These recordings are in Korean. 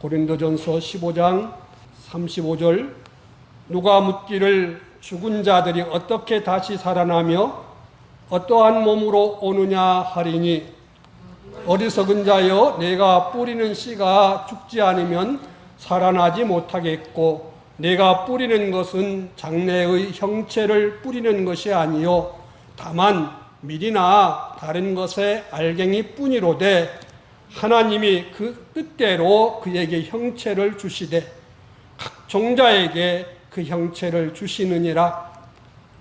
고린도전서 15장 35절 누가 묻기를 죽은 자들이 어떻게 다시 살아나며 어떠한 몸으로 오느냐 하리니 어리석은 자여 내가 뿌리는 씨가 죽지 않으면 살아나지 못하겠고 내가 뿌리는 것은 장래의 형체를 뿌리는 것이 아니요 다만 밀이나 다른 것의 알갱이 뿐이로되 하나님이 그 뜻대로 그에게 형체를 주시되 각 종자에게 그 형체를 주시느니라.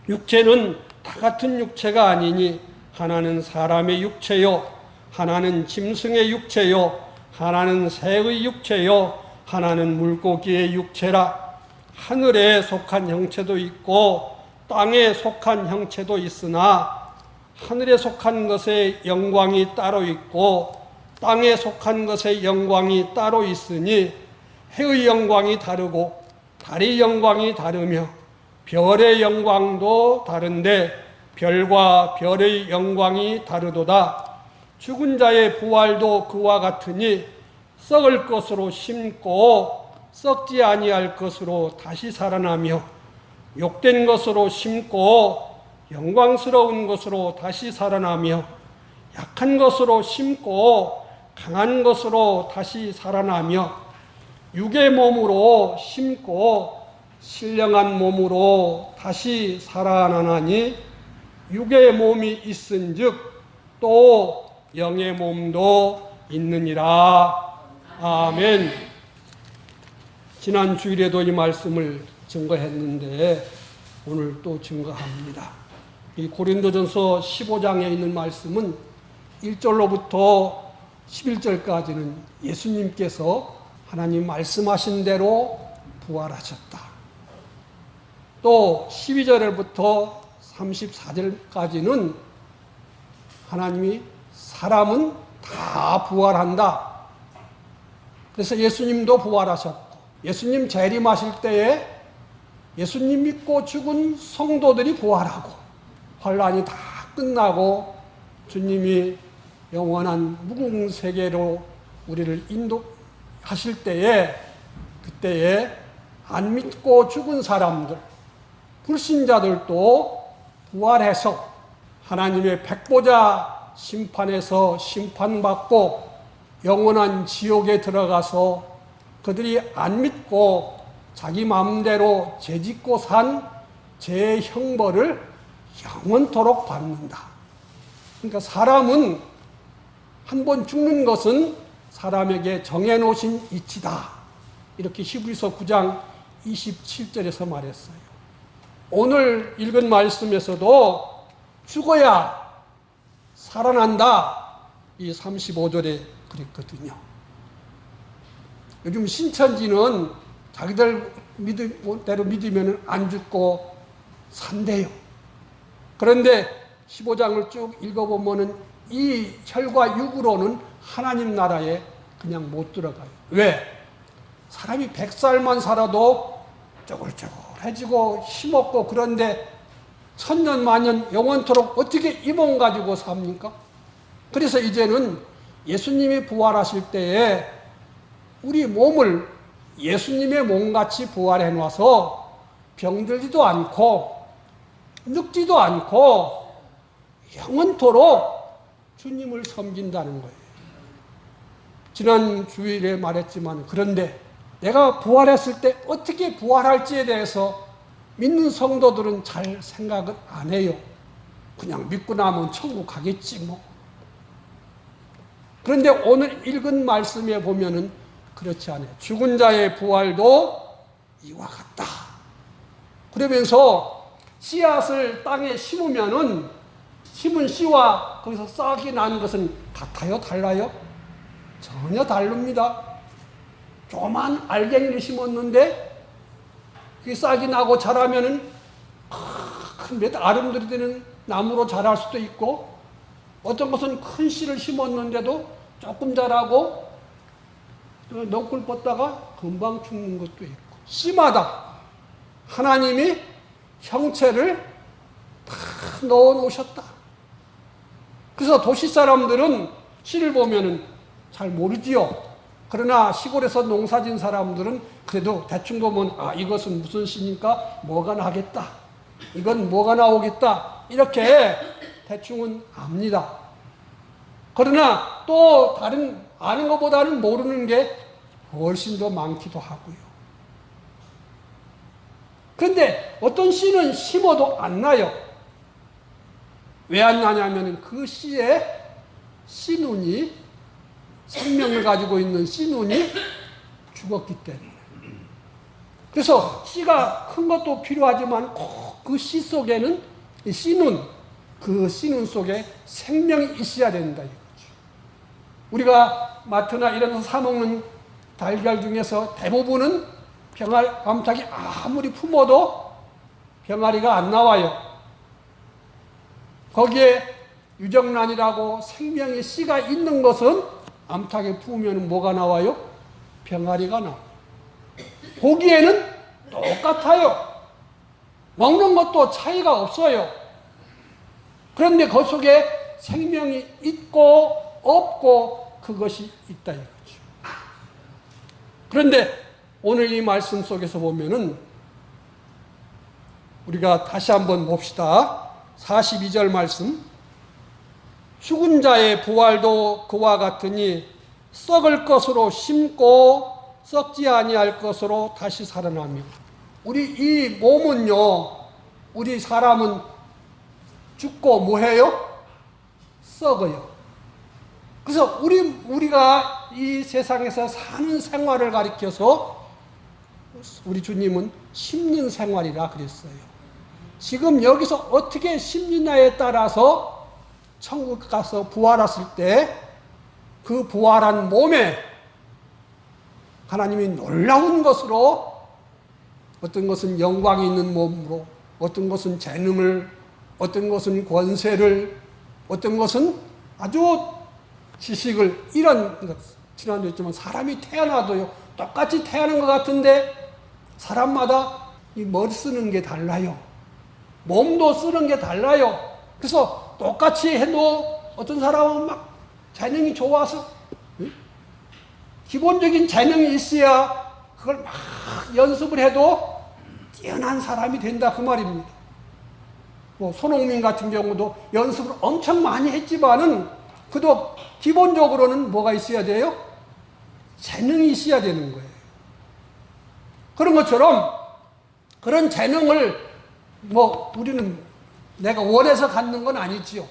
육체는 다 같은 육체가 아니니 하나는 사람의 육체요 하나는 짐승의 육체요 하나는 새의 육체요 하나는 물고기의 육체라. 하늘에 속한 형체도 있고 땅에 속한 형체도 있으나 하늘에 속한 것의 영광이 따로 있고 땅에 속한 것의 영광이 따로 있으니 해의 영광이 다르고 달의 영광이 다르며 별의 영광도 다른데 별과 별의 영광이 다르도다. 죽은 자의 부활도 그와 같으니 썩을 것으로 심고 썩지 아니할 것으로 다시 살아나며 욕된 것으로 심고 영광스러운 것으로 다시 살아나며 약한 것으로 심고 강한 것으로 다시 살아나며 육의 몸으로 심고 신령한 몸으로 다시 살아나나니 육의 몸이 있은즉 또 영의 몸도 있느니라. 아멘. 지난 주일에도 이 말씀을 증거했는데 오늘 또 증거합니다. 이 고린도전서 15장에 있는 말씀은 1절로부터 11절까지는 예수님께서 하나님 말씀하신 대로 부활하셨다. 또 12절부터 34절까지는 하나님이 사람은 다 부활한다. 그래서 예수님도 부활하셨고 예수님 재림하실 때에 예수님 믿고 죽은 성도들이 부활하고 환란이 다 끝나고 주님이 영원한 무궁세계로 우리를 인도하실 때에 그때에 안 믿고 죽은 사람들 불신자들도 부활해서 하나님의 백보자 심판에서 심판받고 영원한 지옥에 들어가서 그들이 안 믿고 자기 마음대로 죄짓고 산 죄의 형벌을 영원토록 받는다. 그러니까 사람은 한 번 죽는 것은 사람에게 정해놓으신 이치다. 이렇게 히브리서 9장 27절에서 말했어요. 오늘 읽은 말씀에서도 죽어야 살아난다. 이 35절에 그랬거든요. 요즘 신천지는 자기들 믿음대로 믿으면 안 죽고 산대요. 그런데 15장을 쭉 읽어보면은 이 혈과 육으로는 하나님 나라에 그냥 못 들어가요. 왜? 사람이 100살만 살아도 쪼글쪼글해지고 힘없고 그런데 천년 만년 영원토록 어떻게 이 몸 가지고 삽니까? 그래서 이제는 예수님이 부활하실 때에 우리 몸을 예수님의 몸같이 부활해 놔서 병들지도 않고 늙지도 않고 영원토록 주님을 섬긴다는 거예요. 지난 주일에 말했지만 그런데 내가 부활했을 때 어떻게 부활할지에 대해서 믿는 성도들은 잘 생각을 안 해요. 그냥 믿고 나면 천국 가겠지 뭐. 그런데 오늘 읽은 말씀에 보면은 그렇지 않아요. 죽은 자의 부활도 이와 같다. 그러면서 씨앗을 땅에 심으면은 심은 씨와 거기서 싹이 난 것은 같아요? 달라요? 전혀 다릅니다. 조그만 알갱이를 심었는데 그게 싹이 나고 자라면은 큰 몇 아름드리 되는 나무로 자랄 수도 있고 어떤 것은 큰 씨를 심었는데도 조금 자라고 넝쿨 뻗다가 금방 죽는 것도 있고 씨마다 하나님이 형체를 다 넣어 놓으셨다. 그래서 도시 사람들은 씨를 보면은 잘 모르지요. 그러나 시골에서 농사진 사람들은 그래도 대충 보면 이것은 무슨 씨니까 뭐가 나겠다. 이건 뭐가 나오겠다. 이렇게 대충은 압니다. 그러나 또 다른 아는 것보다는 모르는 게 훨씬 더 많기도 하고요. 그런데 어떤 씨는 심어도 안 나요. 왜 안 나냐면 그 씨의 씨눈이 생명을 가지고 있는 씨눈이 죽었기 때문에. 그래서 씨가 큰 것도 필요하지만 꼭 그 씨 속에는 씨눈, 그 씨눈 속에 생명이 있어야 된다 이거죠. 우리가 마트나 이런 데서 사 먹는 달걀 중에서 대부분은 암탉이 아무리 품어도 병아리가 안 나와요. 거기에 유정란이라고 생명의 씨가 있는 것은 암탉에 품으면 뭐가 나와요? 병아리가 나와요. 보기에는 똑같아요. 먹는 것도 차이가 없어요. 그런데 그 속에 생명이 있고 없고 그것이 있다 이거죠. 그런데 오늘 이 말씀 속에서 보면은 우리가 다시 한번 봅시다. 42절 말씀. 죽은 자의 부활도 그와 같으니 썩을 것으로 심고 썩지 아니할 것으로 다시 살아나며. 우리 이 몸은요, 우리 사람은 죽고 뭐해요? 썩어요. 그래서 우리가 이 세상에서 사는 생활을 가리켜서 우리 주님은 심는 생활이라 그랬어요. 지금 여기서 어떻게 심느냐에 따라서 천국 가서 부활했을 때 그 부활한 몸에 하나님이 놀라운 것으로 어떤 것은 영광이 있는 몸으로, 어떤 것은 재능을, 어떤 것은 권세를, 어떤 것은 아주 지식을, 이런 것. 지난주에 했지만 사람이 태어나도요 똑같이 태어난 것 같은데 사람마다 이 머리 쓰는 게 달라요. 몸도 쓰는 게 달라요. 그래서 똑같이 해도 어떤 사람은 막 재능이 좋아서 기본적인 재능이 있어야 그걸 막 연습을 해도 뛰어난 사람이 된다 그 말입니다. 뭐 손흥민 같은 경우도 연습을 엄청 많이 했지만은 그도 기본적으로는 뭐가 있어야 돼요? 재능이 있어야 되는 거예요. 그런 것처럼 그런 재능을 뭐 우리는 내가 원해서 갖는 건 아니지요.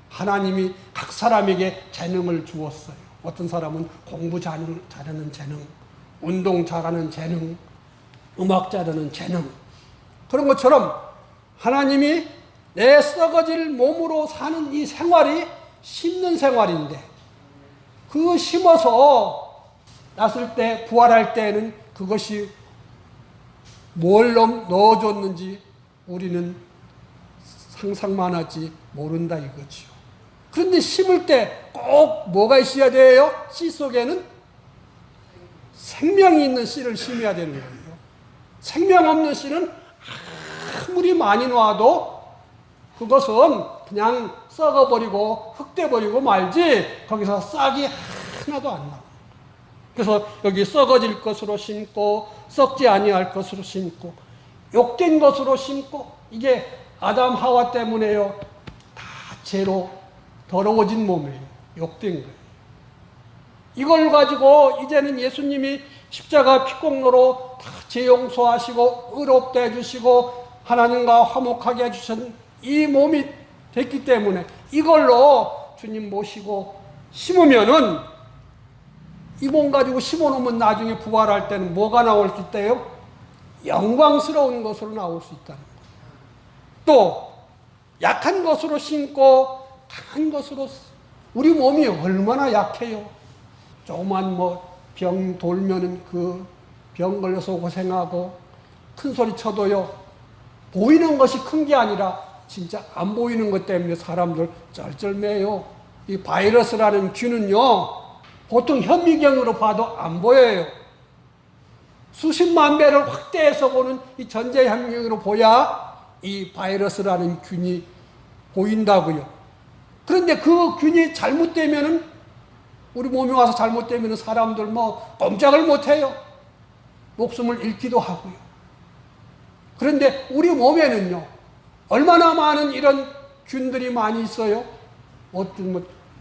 하나님이 각 사람에게 재능을 주었어요. 어떤 사람은 공부 잘하는 재능, 운동 잘하는 재능, 음악 잘하는 재능. 그런 것처럼 하나님이 내 썩어질 몸으로 사는 이 생활이 심는 생활인데 그 심어서 났을 때 부활할 때에는 그것이 뭘 넣어줬는지 우리는 상상만 하지 모른다 이거지요. 그런데 심을 때 꼭 뭐가 있어야 돼요? 씨 속에는 생명이 있는 씨를 심어야 되는 거예요. 생명 없는 씨는 아무리 많이 놔도 그것은 그냥 썩어버리고 흙돼버리고 말지 거기서 싹이 하나도 안 나와요. 그래서 여기 썩어질 것으로 심고 썩지 아니할 것으로 심고 욕된 것으로 심고, 이게 아담 하와 때문에요. 다 죄로 더러워진 몸이에요. 욕된 거예요. 이걸 가지고 이제는 예수님이 십자가 피공로로 다 죄 용서하시고 의롭게 해주시고 하나님과 화목하게 해주신 이 몸이 됐기 때문에 이걸로 주님 모시고 심으면은 이 몸 가지고 심어놓으면 나중에 부활할 때는 뭐가 나올 수 있대요? 영광스러운 것으로 나올 수 있다는 거예요. 또 약한 것으로 심고 강한 것으로, 우리 몸이 얼마나 약해요. 조그만 병 돌면은 그 병 걸려서 고생하고 큰 소리 쳐도요 보이는 것이 큰 게 아니라 진짜 안 보이는 것 때문에 사람들 쩔쩔매요. 이 바이러스라는 균은요 보통 현미경으로 봐도 안 보여요. 수십만 배를 확대해서 보는 이 전자현미경으로 보야 이 바이러스라는 균이 보인다고요. 그런데 그 균이 잘못되면은 우리 몸이 와서 잘못되면 사람들 뭐 꼼짝을 못해요. 목숨을 잃기도 하고요. 그런데 우리 몸에는요, 얼마나 많은 이런 균들이 많이 있어요.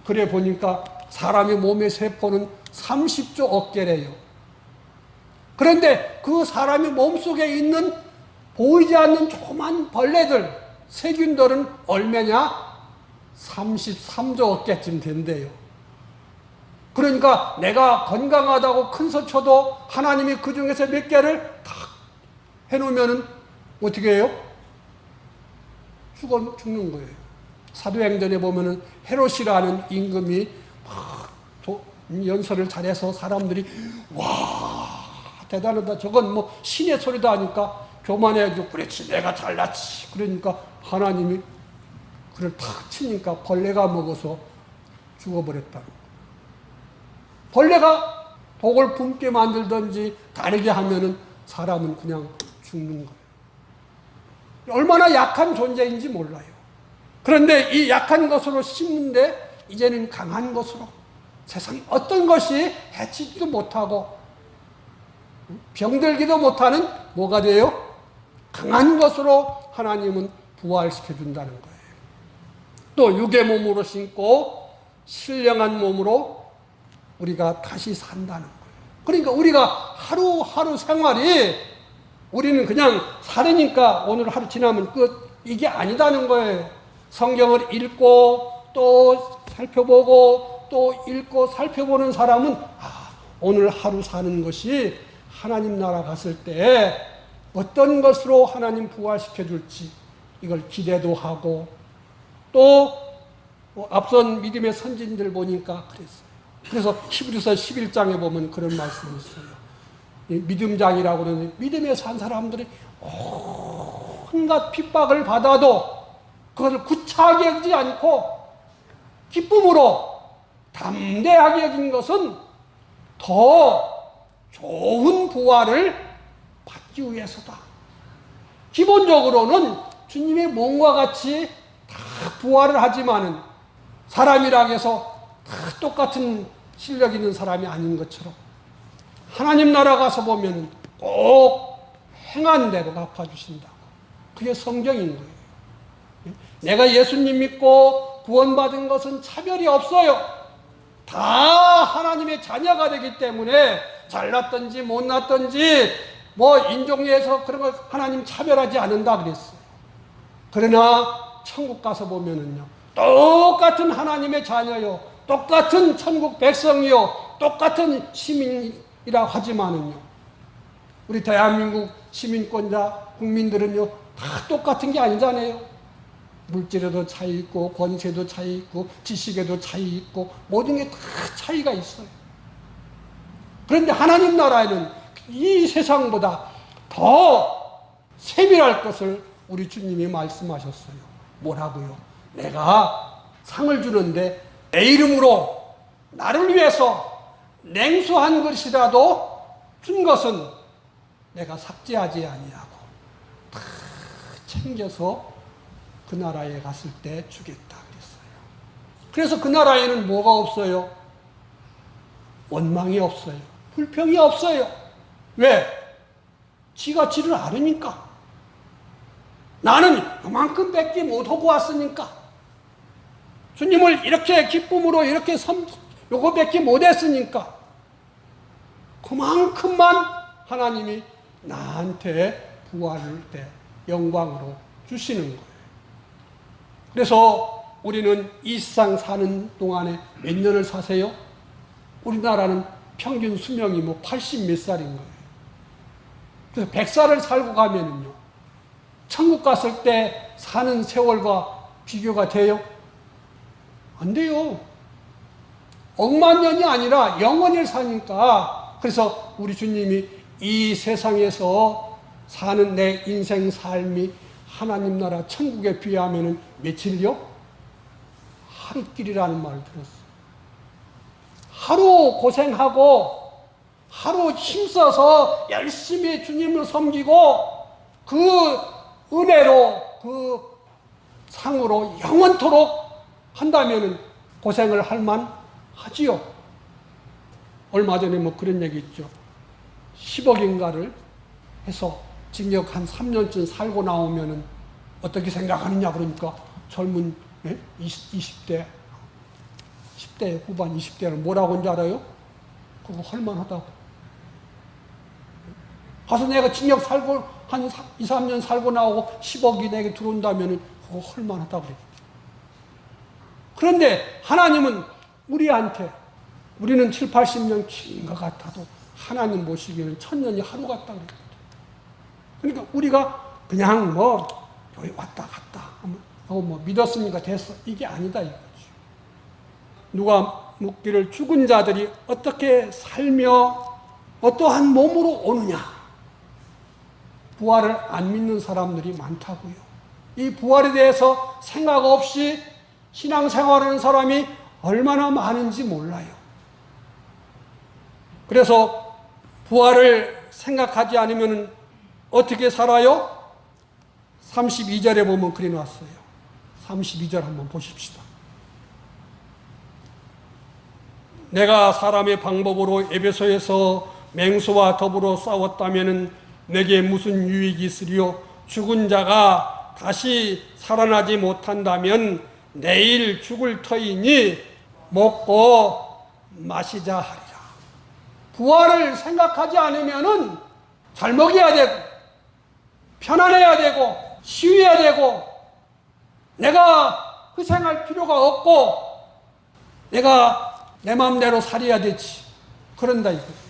그래 보니까 사람의 몸의 세포는 30조 억개래요. 그런데 그 사람의 몸속에 있는 보이지 않는 조그만 벌레들, 세균들은 얼마냐? 33조 억개쯤 된대요. 그러니까 내가 건강하다고 큰 소쳐도 하나님이 그 중에서 몇 개를 탁 해놓으면 어떻게 해요? 죽는 거예요. 사도행전에 보면은 헤롯이라는 임금이 막 연설을 잘해서 사람들이 와 대단하다. 저건 뭐 신의 소리도 하니까 교만해가지고 그렇지 내가 잘났지. 그러니까 하나님이 그를 탁 치니까 벌레가 먹어서 죽어버렸다는 거예요. 벌레가 독을 뿜게 만들든지 다르게 하면은 사람은 그냥 죽는 거예요. 얼마나 약한 존재인지 몰라요. 그런데 이 약한 것으로 심는데 이제는 강한 것으로 세상 어떤 것이 해치지도 못하고 병들기도 못하는 뭐가 돼요? 강한 것으로 하나님은 부활시켜 준다는 거예요. 또 육의 몸으로 신고 신령한 몸으로 우리가 다시 산다는 거예요. 그러니까 우리가 하루하루 생활이 우리는 그냥 살으니까 오늘 하루 지나면 끝 이게 아니다는 거예요. 성경을 읽고 또 살펴보고 또 읽고 살펴보는 사람은 오늘 하루 사는 것이 하나님 나라 갔을 때 어떤 것으로 하나님 부활시켜 줄지 이걸 기대도 하고 또 앞선 믿음의 선진들 보니까 그랬어요. 그래서 히브리서 11장에 보면 그런 말씀이 있어요. 믿음장이라고 그러는데 믿음에 산 사람들이 온갖 핍박을 받아도 그것을 구차하게 여기지 않고 기쁨으로 담대하게 여긴 것은 더 좋은 부활을 받기 위해서다. 기본적으로는 주님의 몸과 같이 다 부활을 하지만은 사람이라 해서 다 똑같은 실력 있는 사람이 아닌 것처럼 하나님 나라 가서 보면 꼭 행한 대로 갚아주신다고. 그게 성경인 거예요. 내가 예수님 믿고 구원받은 것은 차별이 없어요. 다 하나님의 자녀가 되기 때문에 잘났든지 못났든지 뭐 인종에서 그런 걸 하나님 차별하지 않는다 그랬어요. 그러나 천국 가서 보면은요, 똑같은 하나님의 자녀요, 똑같은 천국 백성이요, 똑같은 시민이라 하지만은요, 우리 대한민국 시민권자 국민들은요 다 똑같은 게 아니잖아요. 물질에도 차이 있고 권세도 차이 있고 지식에도 차이 있고 모든 게 다 차이가 있어요. 그런데 하나님 나라에는 이 세상보다 더 세밀할 것을 우리 주님이 말씀하셨어요. 뭐라고요? 내가 상을 주는데 내 이름으로 나를 위해서 냉수한 것이라도 준 것은 내가 삭제하지 아니하고 다 챙겨서 그 나라에 갔을 때 주겠다 그랬어요. 그래서 그 나라에는 뭐가 없어요? 원망이 없어요. 불평이 없어요. 왜? 지가 지를 아르니까. 나는 그만큼 뺏기 못하고 왔으니까. 주님을 이렇게 기쁨으로 이렇게 요거 뺏기 못했으니까. 그만큼만 하나님이 나한테 부활을 때 영광으로 주시는 거예요. 그래서 우리는 이 세상 사는 동안에 몇 년을 사세요? 우리나라는 평균 수명이 뭐 80 몇 살인 거예요. 그래서 100살을 살고 가면은요, 천국 갔을 때 사는 세월과 비교가 돼요? 안 돼요. 억만 년이 아니라 영원히 사니까. 그래서 우리 주님이 이 세상에서 사는 내 인생 삶이 하나님 나라 천국에 비하면 며칠요? 하루길이라는 말을 들었어요. 하루 고생하고 하루 힘써서 열심히 주님을 섬기고 그 은혜로 그 상으로 영원토록 한다면 고생을 할 만하지요. 얼마 전에 뭐 그런 얘기 있죠. 10억인가를 해서 징역 한 3년쯤 살고 나오면은 어떻게 생각하느냐 그러니까 젊은 20대, 10대 후반 20대는 뭐라고 하는지 알아요? 그거 할만하다고. 가서 내가 징역 살고 한 2, 3년 살고 나오고 10억이 내게 들어온다면은 그거 할만하다고 그래요. 그런데 하나님은 우리한테 우리는 7, 80년 긴 것 같아도 하나님 보시기에는 1000년이 하루 같다 그래요. 그러니까 우리가 그냥 뭐 교회 왔다 갔다 하고 뭐 믿었으니까 됐어 이게 아니다 이거지. 누가 묻기를 죽은 자들이 어떻게 살며 어떠한 몸으로 오느냐. 부활을 안 믿는 사람들이 많다고요. 이 부활에 대해서 생각 없이 신앙생활하는 사람이 얼마나 많은지 몰라요. 그래서 부활을 생각하지 않으면 어떻게 살아요? 32절에 보면 그래 놨어요. 32절 한번 보십시다. 내가 사람의 방법으로 에베소에서 맹수와 더불어 싸웠다면 내게 무슨 유익이 있으리요? 죽은 자가 다시 살아나지 못한다면 내일 죽을 터이니 먹고 마시자 하리라. 부활을 생각하지 않으면은 잘 먹여야 되고 편안해야 되고 쉬어야 되고 내가 희생할 필요가 없고 내가 내 마음대로 살아야 되지. 그런다 이거예요.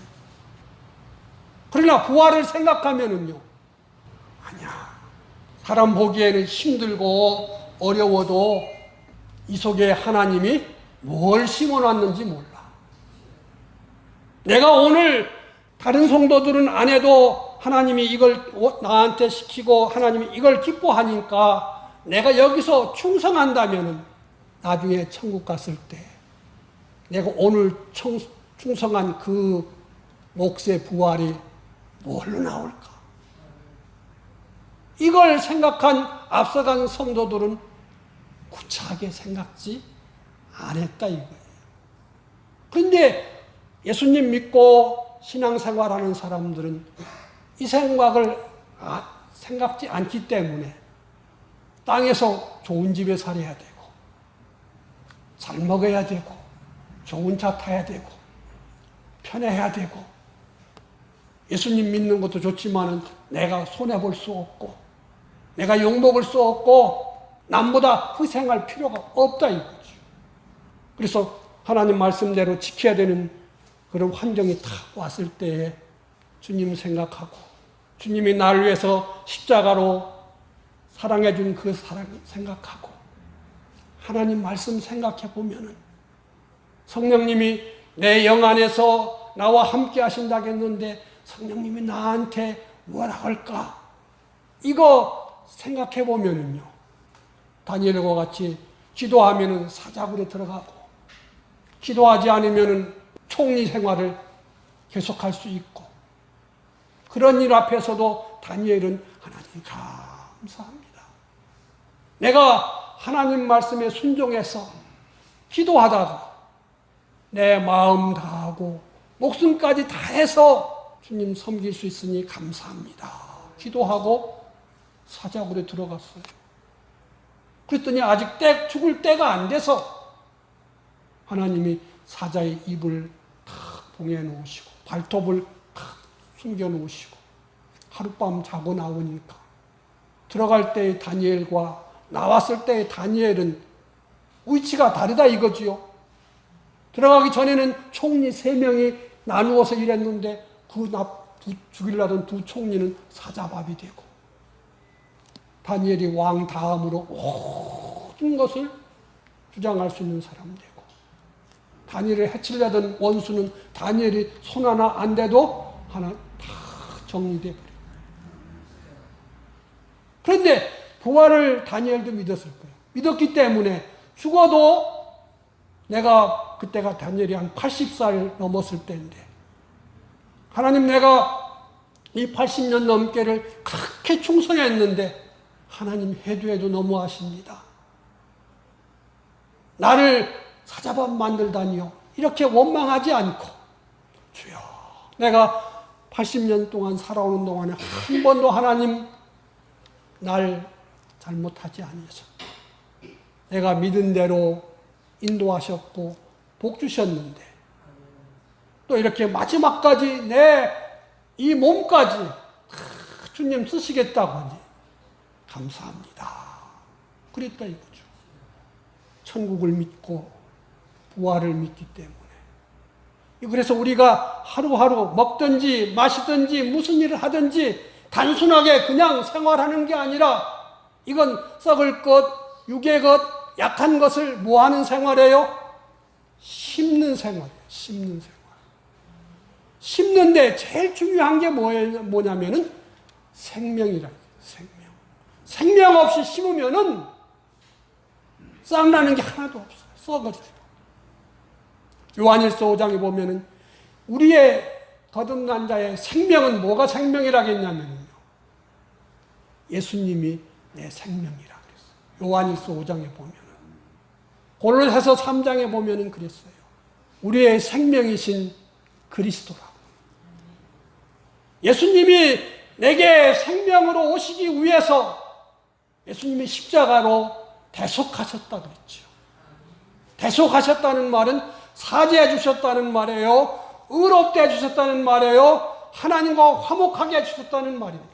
그러나 부활을 생각하면은요, 아니야. 사람 보기에는 힘들고 어려워도 이 속에 하나님이 뭘 심어놨는지 몰라. 내가 오늘 다른 성도들은 안 해도 하나님이 이걸 나한테 시키고 하나님이 이걸 기뻐하니까 내가 여기서 충성한다면은 나중에 천국 갔을 때 내가 오늘 충성한 그 몫의 부활이 뭘로 나올까? 이걸 생각한 앞서간 성도들은 구차하게 생각지 안 했다 이거예요. 그런데 예수님 믿고 신앙생활하는 사람들은 이 생각을 생각지 않기 때문에 땅에서 좋은 집에 살아야 되고 잘 먹어야 되고 좋은 차 타야 되고 편해야 되고 예수님 믿는 것도 좋지만은 내가 손해볼 수 없고 내가 욕먹을 수 없고 남보다 희생할 필요가 없다 이거죠. 그래서 하나님 말씀대로 지켜야 되는 그런 환경이 다 왔을 때에 주님 생각하고 주님이 나를 위해서 십자가로 사랑해 준 그 사랑 생각하고 하나님 말씀 생각해 보면은 성령님이 내 영 안에서 나와 함께 하신다고 했는데 성령님이 나한테 뭐라 할까? 이거 생각해 보면은요. 다니엘과 같이 기도하면은 사자굴에 들어가고 기도하지 않으면은 총리 생활을 계속할 수 있고 그런 일 앞에서도 다니엘은 하나님 감사합니다. 내가 하나님 말씀에 순종해서 기도하다가 내 마음 다하고 목숨까지 다해서 주님 섬길 수 있으니 감사합니다. 기도하고 사자굴에 들어갔어요. 그랬더니 아직 죽을 때가 안 돼서 하나님이 사자의 입을 탁 봉해 놓으시고 발톱을 탁 숨겨 놓으시고 하룻밤 자고 나오니까 들어갈 때의 다니엘과 나왔을 때의 다니엘은 위치가 다르다 이거지요. 들어가기 전에는 총리 3명이 나누어서 일했는데 죽이려던 두 총리는 사자밥이 되고 다니엘이 왕 다음으로 모든 것을 주장할 수 있는 사람 되고 다니엘을 해치려던 원수는 다니엘이 손 하나 안 대도 하나 다 정리돼 버려요. 그런데 부활을 다니엘도 믿었을 거예요. 믿었기 때문에 죽어도 내가 그때가 다니엘이 한 80살 넘었을 때인데 하나님 내가 이 80년 넘게를 그렇게 충성했는데 하나님 해도 너무하십니다. 나를 사자밥 만들다니요. 이렇게 원망하지 않고 주여, 내가 80년 동안 살아오는 동안에 한 번도 하나님 날 잘못하지 아니하셨다. 내가 믿은 대로 인도하셨고 복 주셨는데 또 이렇게 마지막까지 내 이 몸까지 주님 쓰시겠다고 하니 감사합니다. 그랬다 이거죠. 천국을 믿고 부활을 믿기 때문에. 그래서 우리가 하루하루 먹든지 마시든지 무슨 일을 하든지 단순하게 그냥 생활하는 게 아니라 이건 썩을 것, 육의 것, 약한 것을 뭐 하는 생활이에요? 심는 생활이에요. 심는 생활. 심는데 제일 중요한 게 뭐냐면은 생명이라. 생명. 생명 없이 심으면은 싹나는 게 하나도 없어요. 썩어져요. 요한일서 5장에 보면은 우리의 거듭난 자의 생명은 뭐가 생명이라겠냐면요. 예수님이 내 생명이라 그랬어요. 요한일서 5장에 보면은. 골로새서 3장에 보면은 그랬어요. 우리의 생명이신 그리스도라고. 예수님이 내게 생명으로 오시기 위해서 예수님이 십자가로 대속하셨다 그랬죠. 대속하셨다는 말은 사죄해 주셨다는 말이에요. 의롭게 해 주셨다는 말이에요. 하나님과 화목하게 해 주셨다는 말입니다.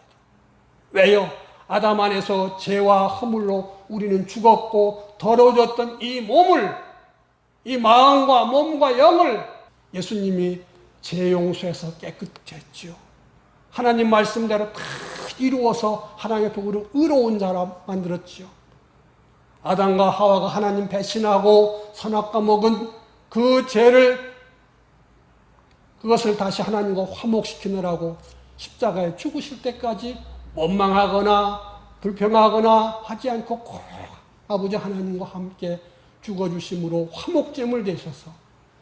왜요? 아담 안에서 죄와 허물로 우리는 죽었고 더러워졌던 이 몸을, 이 마음과 몸과 영을 예수님이 죄 용서해서 깨끗게 했죠. 하나님 말씀대로 다 이루어서 하나님의 복으로 의로운 자라 만들었죠. 아담과 하와가 하나님 배신하고 선악과 먹은 그 죄를, 그것을 다시 하나님과 화목시키느라고 십자가에 죽으실 때까지 원망하거나 불평하거나 하지 않고 꼭 아버지 하나님과 함께 죽어주심으로 화목제물 되셔서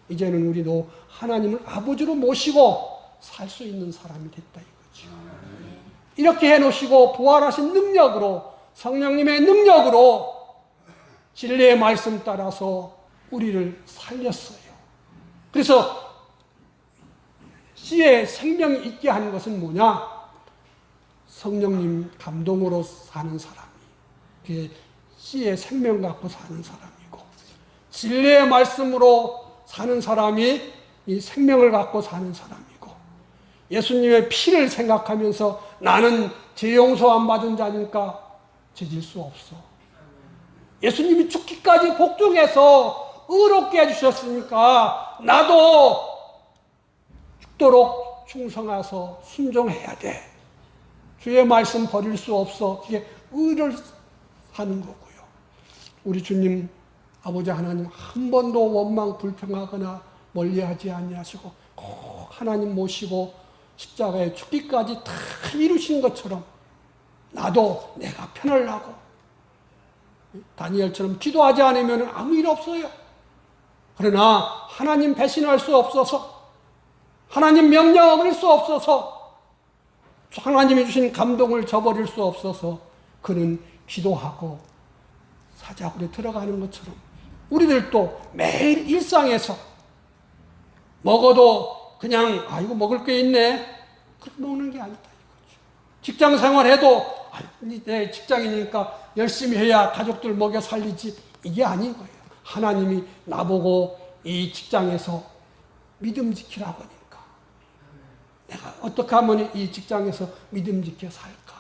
이제는 우리도 하나님을 아버지로 모시고 살 수 있는 사람이 됐다 이거죠. 이렇게 해놓으시고 부활하신 능력으로, 성령님의 능력으로 진리의 말씀 따라서 우리를 살렸어요. 그래서 씨에 생명이 있게 하는 것은 뭐냐? 성령님 감동으로 사는 사람이, 그게 씨에 생명 갖고 사는 사람이고, 진리의 말씀으로 사는 사람이 이 생명을 갖고 사는 사람이고, 예수님의 피를 생각하면서 나는 죄 용서 안 받은 자니까 죄질 수 없어. 예수님이 죽기까지 복종해서 의롭게 해주셨으니까 나도 죽도록 충성해서 순종해야 돼. 주의 말씀 버릴 수 없어. 그게 의를 사는 거고요. 우리 주님 아버지 하나님 한 번도 원망 불평하거나 멀리하지 아니하시고 꼭 하나님 모시고 십자가에 죽기까지 다 이루신 것처럼 나도 내가 편하려고 다니엘처럼 기도하지 않으면 아무 일 없어요. 그러나 하나님 배신할 수 없어서, 하나님 명령 어길 수 없어서, 하나님이 주신 감동을 저버릴 수 없어서 그는 기도하고 사자굴에 들어가는 것처럼 우리들도 매일 일상에서 먹어도 그냥 이거 먹을 게 있네 그렇게 먹는 게 아니다 이거죠. 직장 생활해도 내 직장이니까 열심히 해야 가족들 먹여 살리지, 이게 아닌 거예요. 하나님이 나보고 이 직장에서 믿음 지키라고 하니까 내가 어떻게 하면 이 직장에서 믿음 지켜 살까?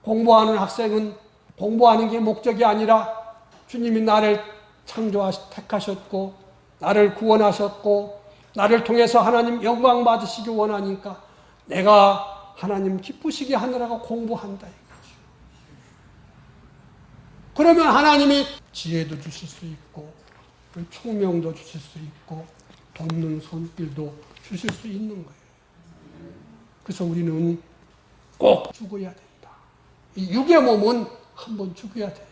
공부하는 학생은 공부하는 게 목적이 아니라 주님이 나를 택하셨고 나를 구원하셨고 나를 통해서 하나님 영광 받으시기 원하니까 내가 하나님 기쁘시게 하느라고 공부한다 이거죠. 그러면 하나님이 지혜도 주실 수 있고 총명도 주실 수 있고 돕는 손길도 주실 수 있는 거예요. 그래서 우리는 꼭 죽어야 된다. 이 육의 몸은 한번 죽어야 돼요.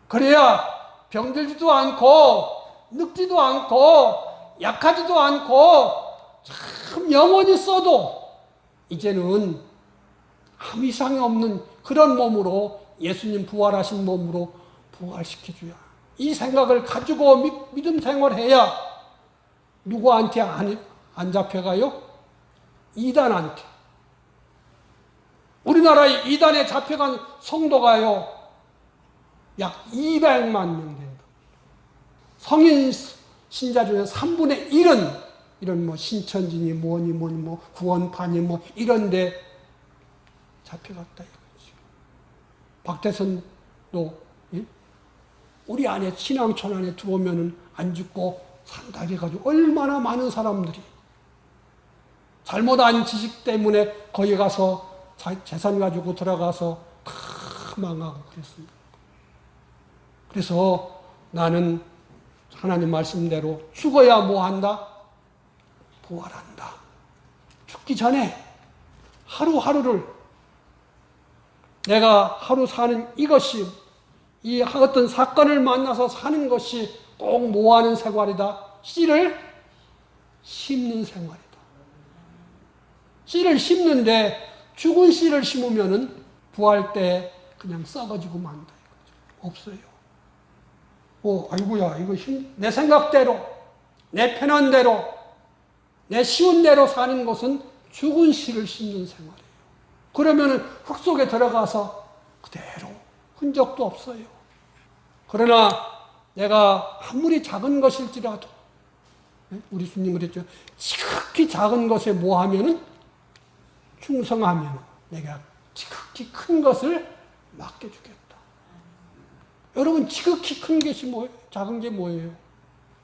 그래야 병들지도 않고 늙지도 않고 약하지도 않고 참 영원히 써도 이제는 아무 이상이 없는 그런 몸으로, 예수님 부활하신 몸으로 부활시켜줘야, 이 생각을 가지고 믿음 생활해야 누구한테 안 잡혀가요? 이단한테. 우리나라에 이단에 잡혀간 성도가요, 약 200만 명 된다. 성인 신자 중에 3분의 1은 이런 뭐 신천지니 뭐니 뭐 구원파니 뭐 이런데 잡혀갔다 이거지. 박태선도 우리 안에 신앙촌 안에 들어오면은 안 죽고 산다 해가지고 얼마나 많은 사람들이 잘못한 지식 때문에 거기 가서 재산 가지고 들어가서 다 망하고 그랬습니다. 그래서 나는 하나님 말씀대로 죽어야 뭐 한다? 부활한다. 죽기 전에 하루하루를 내가 하루 사는 이것이 이 어떤 사건을 만나서 사는 것이 꼭 뭐하는 생활이다? 씨를 심는 생활이다. 씨를 심는데 죽은 씨를 심으면은 부활 때 그냥 썩어지고 만다 이거죠. 없어요. 아이고야, 이거 내 생각대로, 내 편한 대로, 내 쉬운 대로 사는 것은 죽은 씨를 심는 생활이에요. 그러면은 흙 속에 들어가서 그대로 흔적도 없어요. 그러나 내가 아무리 작은 것일지라도, 우리 주님 그랬죠. 지극히 작은 것에 뭐 하면은 충성하면 내가 지극히 큰 것을 맡겨주겠다. 여러분, 지극히 큰 것이 뭐예요? 작은 게 뭐예요?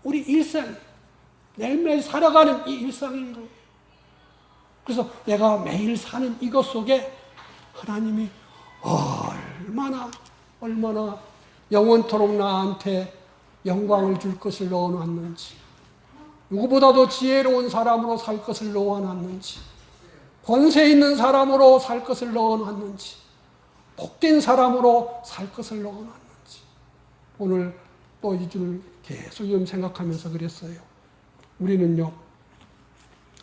우리 일생, 매일매일 살아가는 이 일상인 거예요. 그래서 내가 매일 사는 이것 속에 하나님이 얼마나 영원토록 나한테 영광을 줄 것을 넣어놨는지, 누구보다도 지혜로운 사람으로 살 것을 넣어놨는지, 권세 있는 사람으로 살 것을 넣어놨는지, 복된 사람으로 살 것을 넣어놨는지, 오늘 또 이 줄 계속 좀 생각하면서 그랬어요. 우리는요,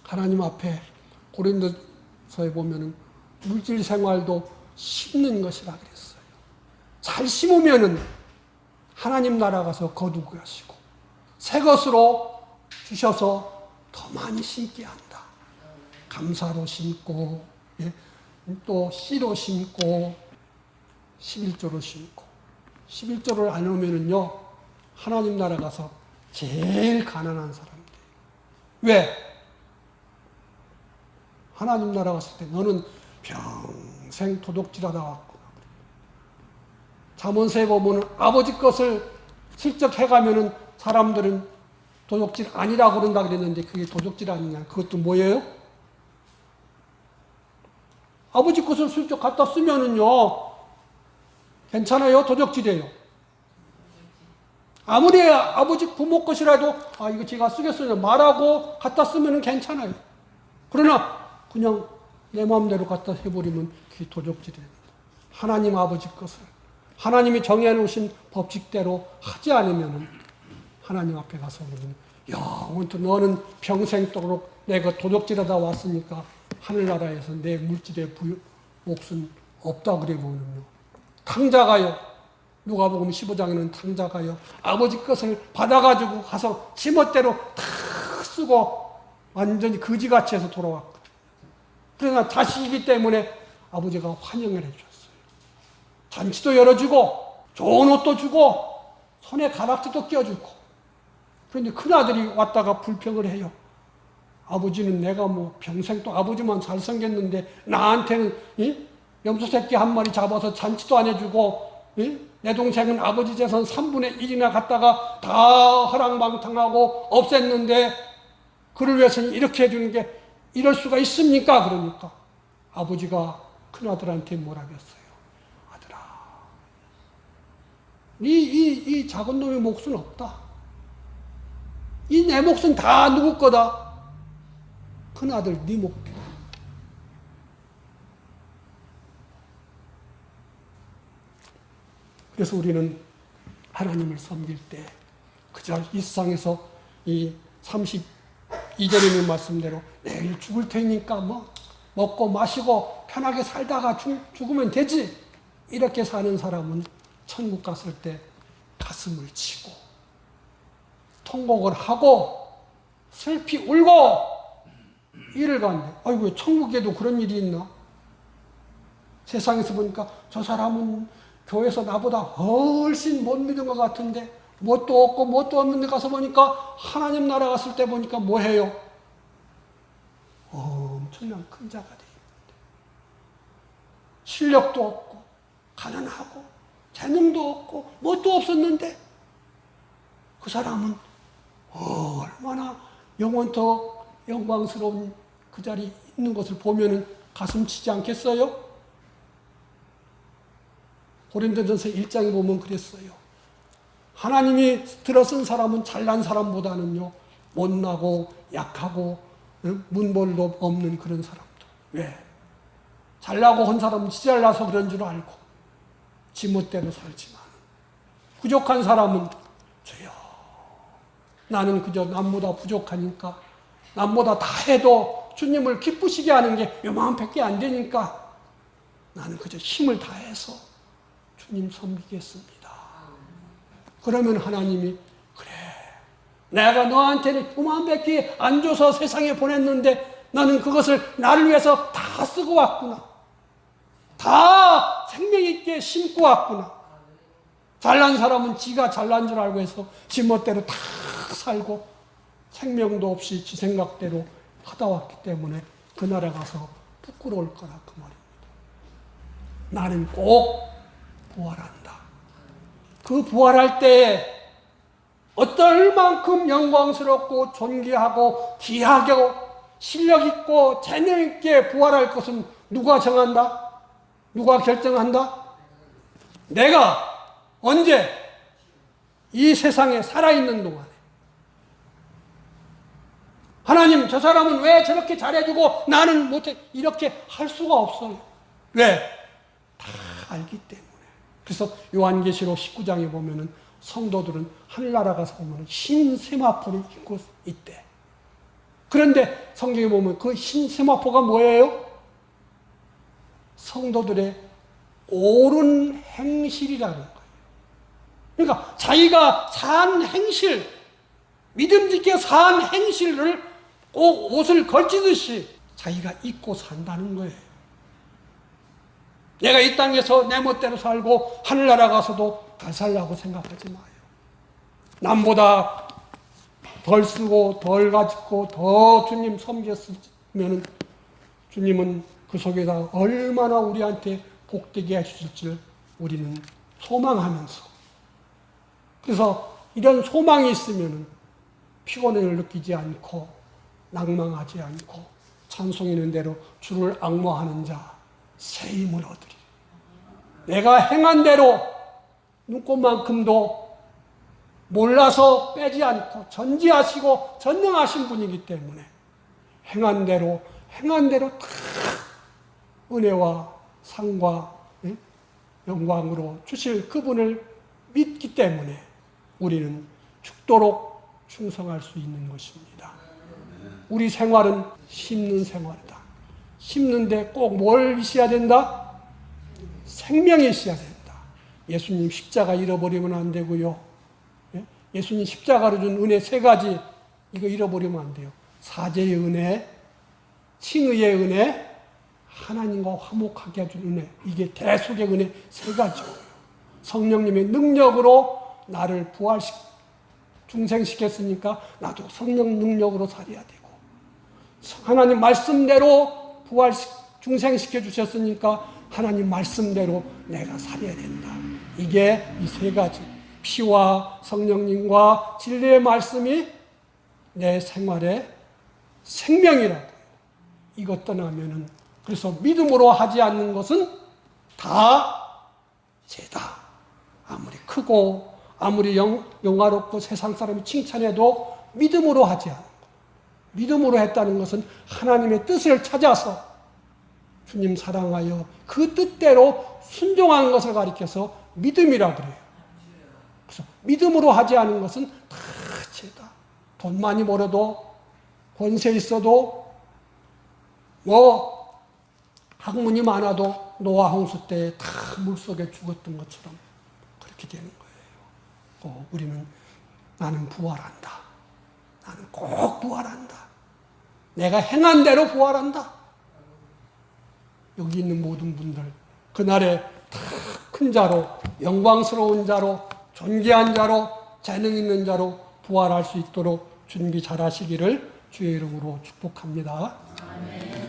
하나님 앞에 고린도서에 보면은 물질 생활도 심는 것이라 그랬어요. 잘 심으면은 하나님 나라 가서 거두고 가시고, 새 것으로 주셔서 더 많이 심게 한다. 감사로 심고, 또 씨로 심고, 11조로 심고. 11조를 안 오면은요, 하나님 나라 가서 제일 가난한 사람들. 왜? 하나님 나라 갔을 때 너는 평생 도둑질하다 왔구나. 잠언서에 보면 아버지 것을 슬쩍 해가면은 사람들은 도둑질 아니라고 그런다 그랬는데 그게 도둑질 아니냐. 그것도 뭐예요? 아버지 것을 슬쩍 갖다 쓰면은요, 괜찮아요? 도둑질이에요. 아무리 아버지 부모 것이라도 이거 제가 쓰겠어요 말하고 갖다 쓰면은 괜찮아요. 그러나 그냥 내 마음대로 갖다 해버리면 그게 도둑질이에요. 하나님 아버지 것을 하나님이 정해놓으신 법칙대로 하지 않으면은 하나님 앞에 가서 그러면 영원토록 너는 평생도록 내가 도둑질하다 왔으니까 하늘나라에서 내 물질의 몫은 없다 그래 보면요. 탕자가요. 누가복음 15장에는 탕자가요. 아버지 것을 받아가지고 가서 지멋대로 다 쓰고 완전히 거지같이 해서 돌아왔거든요. 그러나 자식이기 때문에 아버지가 환영을 해주셨어요. 잔치도 열어주고 좋은 옷도 주고 손에 가락지도 껴주고. 그런데 큰아들이 왔다가 불평을 해요. 아버지는 내가 뭐 평생 또 아버지만 잘생겼는데 나한테는 염소 새끼 한 마리 잡아서 잔치도 안 해주고, 내 동생은 아버지 재산 3분의 1이나 갖다가 다 허랑방탕하고 없앴는데 그를 위해서는 이렇게 해주는 게 이럴 수가 있습니까? 그러니까 아버지가 큰아들한테 뭐라겠어요? 아들아, 이 작은 놈의 몫은 없다. 이 내 몫은 다 누구 거다? 큰아들 네 몫이다. 그래서 우리는 하나님을 섬길 때 그저 이 세상에서 이 32절에 있는 말씀대로 내일 죽을 테니까 뭐 먹고 마시고 편하게 살다가 죽으면 되지, 이렇게 사는 사람은 천국 갔을 때 가슴을 치고 통곡을 하고 슬피 울고 일을 가는데, 아이고, 천국에도 그런 일이 있나? 세상에서 보니까 저 사람은 교회에서 나보다 훨씬 못 믿은 것 같은데, 뭣도 없고 뭣도 없는데 가서 보니까 하나님 나라 갔을 때 보니까 뭐 해요? 엄청난 큰 자가 돼요. 실력도 없고, 가난하고, 재능도 없고, 뭣도 없었는데, 그 사람은 얼마나 영원토 영광스러운 그 자리에 있는 것을 보면은 가슴 치지 않겠어요? 고린도전서 1장에 보면 그랬어요. 하나님이 들어선 사람은 잘난 사람보다는요, 못나고 약하고 문벌도 없는 그런 사람들. 왜? 잘나고 한 사람은 지잘나서 그런 줄 알고 지멋대로 살지만, 부족한 사람은 주여, 나는 그저 남보다 부족하니까, 남보다 다 해도 주님을 기쁘시게 하는 게 요만밖에 안 되니까 나는 그저 힘을 다해서 주님 섬기겠습니다. 그러면 하나님이, 그래, 내가 너한테는 요만밖에 안 줘서 세상에 보냈는데 너는 그것을 나를 위해서 다 쓰고 왔구나. 다 생명 있게 심고 왔구나. 잘난 사람은 지가 잘난 줄 알고 해서 지멋대로 다 살고 생명도 없이 지 생각대로 하다 왔기 때문에 그 나라 가서 부끄러울 거라, 그 말입니다. 나는 꼭 부활한다. 그 부활할 때 어떨 만큼 영광스럽고 존귀하고 귀하고 실력 있고 재능 있게 부활할 것은 누가 정한다? 누가 결정한다? 내가 언제? 이 세상에 살아있는 동안에. 하나님, 저 사람은 왜 저렇게 잘해주고 나는 못해? 이렇게 할 수가 없어요. 왜? 다 알기 때문에. 그래서 요한계시록 19장에 보면은 성도들은 하늘나라 가서 보면 흰 세마포를 입고 있대. 그런데 성경에 보면 그 흰 세마포가 뭐예요? 성도들의 옳은 행실이라는 거예요. 그러니까 자기가 산 행실, 믿음직게 산 행실을 꼭 옷을 걸치듯이 자기가 입고 산다는 거예요. 내가 이 땅에서 내 멋대로 살고 하늘나라 가서도 잘 살라고 생각하지 마요. 남보다 덜 쓰고 덜 가지고 더 주님 섬겼으면 주님은 그 속에다 얼마나 우리한테 복되게 해주실지 우리는 소망하면서, 그래서 이런 소망이 있으면 피곤함을 느끼지 않고 낭망하지 않고 찬송하는 대로 주를 앙모하는 자 새 힘을 얻으리. 내가 행한 대로 눈꽃만큼도 몰라서 빼지 않고 전지하시고 전능하신 분이기 때문에 행한 대로 다 은혜와 상과 영광으로 주실 그분을 믿기 때문에 우리는 죽도록 충성할 수 있는 것입니다. 우리 생활은 심는 생활이다. 심는데 꼭 뭘 있어야 된다? 생명이 있어야 된다. 예수님 십자가 잃어버리면 안 되고요. 예수님 십자가로 준 은혜 세 가지, 이거 잃어버리면 안 돼요. 사죄의 은혜, 칭의의 은혜, 하나님과 화목하게 해준 은혜, 이게 대속의 은혜 세 가지고요. 성령님의 능력으로 나를 중생시켰으니까 나도 성령 능력으로 살아야 되고, 하나님 말씀대로 중생시켜 주셨으니까 하나님 말씀대로 내가 살아야 된다. 이게 이 세 가지, 피와 성령님과 진리의 말씀이 내 생활의 생명이라고요. 이것 떠나면은, 그래서 믿음으로 하지 않는 것은 다 죄다. 아무리 크고 아무리 영화롭고 세상 사람이 칭찬해도 믿음으로 하지 않는 것. 믿음으로 했다는 것은 하나님의 뜻을 찾아서 주님 사랑하여 그 뜻대로 순종하는 것을 가리켜서 믿음이라고 그래요. 그래서 믿음으로 하지 않은 것은 다 죄다. 돈 많이 벌어도, 권세 있어도, 학문이 많아도 노아 홍수 때 다 물속에 죽었던 것처럼 그렇게 되는 거예요. 우리는 나는 부활한다. 나는 꼭 부활한다. 내가 행한 대로 부활한다. 여기 있는 모든 분들 그날에 다 큰 자로, 영광스러운 자로, 존귀한 자로, 재능 있는 자로 부활할 수 있도록 준비 잘 하시기를 주의 이름으로 축복합니다. 아멘.